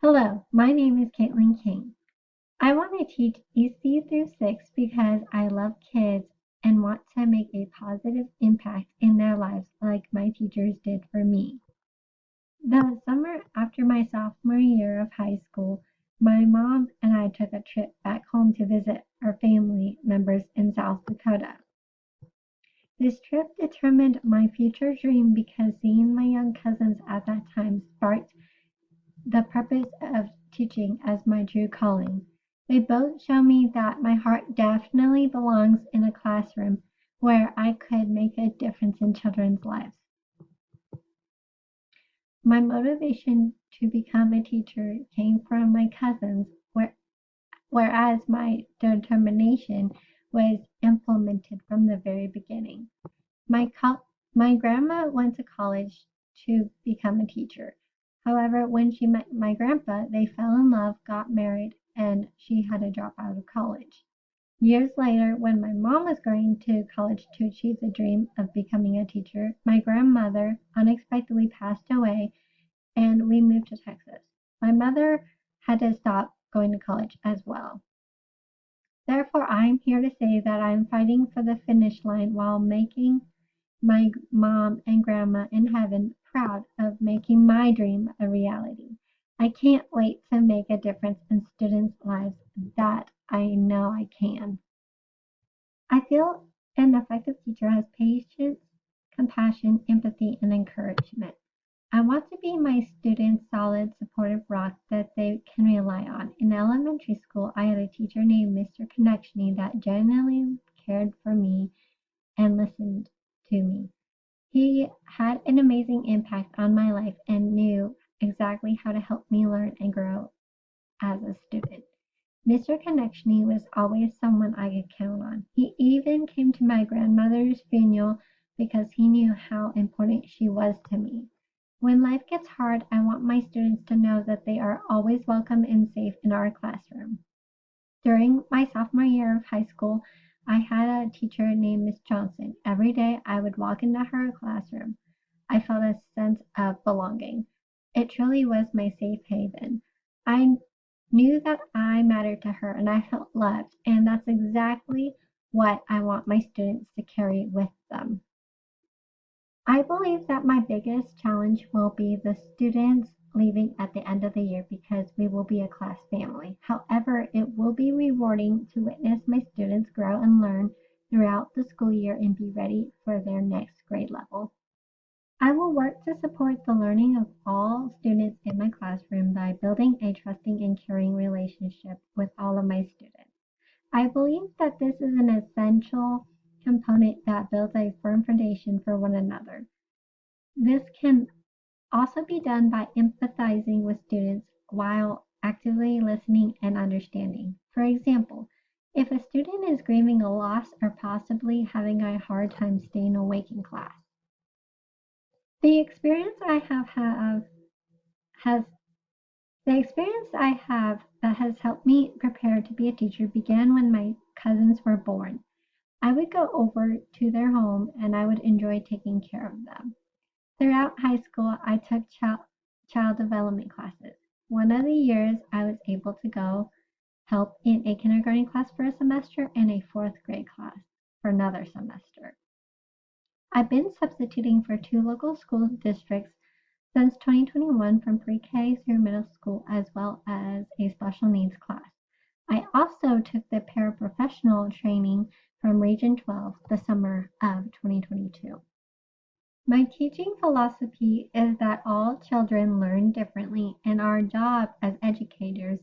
Hello, my name is Caitlin King. I want to teach EC through 6 because I love kids and want to make a positive impact in their lives like my teachers did for me. The summer after my sophomore year of high school, my mom and I took a trip back home to visit our family members in South Dakota. This trip determined my future dream because seeing my young cousins at that time sparked the purpose of teaching as my true calling. They both show me that my heart definitely belongs in a classroom where I could make a difference in children's lives. My motivation to become a teacher came from my cousins, whereas my determination was implemented from the very beginning. My grandma went to college to become a teacher. However, when she met my grandpa, they fell in love, got married, and she had to drop out of college. Years later, when my mom was going to college to achieve the dream of becoming a teacher, my grandmother unexpectedly passed away and we moved to Texas. My mother had to stop going to college as well. Therefore, I'm here to say that I'm fighting for the finish line while making my mom and grandma in heaven proud of making my dream a reality. I can't wait to make a difference in students' lives that I know I can. I feel an effective teacher has patience, compassion, empathy, and encouragement. I want to be my students' solid, supportive rock that they can rely on. In elementary school, I had a teacher named Mr. Connectiony that genuinely cared for me and listened to me. He had an amazing impact on my life and knew exactly how to help me learn and grow as a student. Mr. Connectiony was always someone I could count on. He even came to my grandmother's funeral because he knew how important she was to me. When life gets hard, I want my students to know that they are always welcome and safe in our classroom. During my sophomore year of high school, I had a teacher named Miss Johnson. Every day I would walk into her classroom. I felt a sense of belonging. It truly was my safe haven. I knew that I mattered to her and I felt loved, and that's exactly what I want my students to carry with them. I believe that my biggest challenge will be the students leaving at the end of the year because we will be a class family. However, it will be rewarding to witness my students grow and learn throughout the school year and be ready for their next grade level. I will work to support the learning of all students in my classroom by building a trusting and caring relationship with all of my students. I believe that this is an essential component that builds a firm foundation for one another. This can also be done by empathizing with students while actively listening and understanding. For example, if a student is grieving a loss or possibly having a hard time staying awake in class, the experience I have has the experience I have that has helped me prepare to be a teacher began when my cousins were born. I would go over to their home and I would enjoy taking care of them. Throughout high school, I took child development classes. One of the years, I was able to go help in a kindergarten class for a semester and a fourth grade class for another semester. I've been substituting for two local school districts since 2021 from pre-K through middle school as well as a special needs class. I also took the paraprofessional training from Region 12 the summer of 2022. My teaching philosophy is that all children learn differently, and our job as educators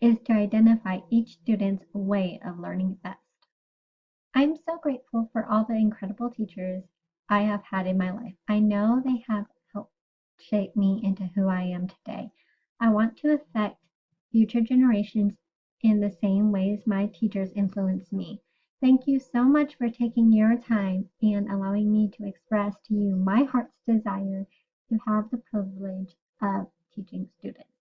is to identify each student's way of learning best. I'm so grateful for all the incredible teachers I have had in my life. I know they have helped shape me into who I am today. I want to affect future generations in the same ways my teachers influenced me. Thank you so much for taking your time and allowing me to express to you my heart's desire to have the privilege of teaching students.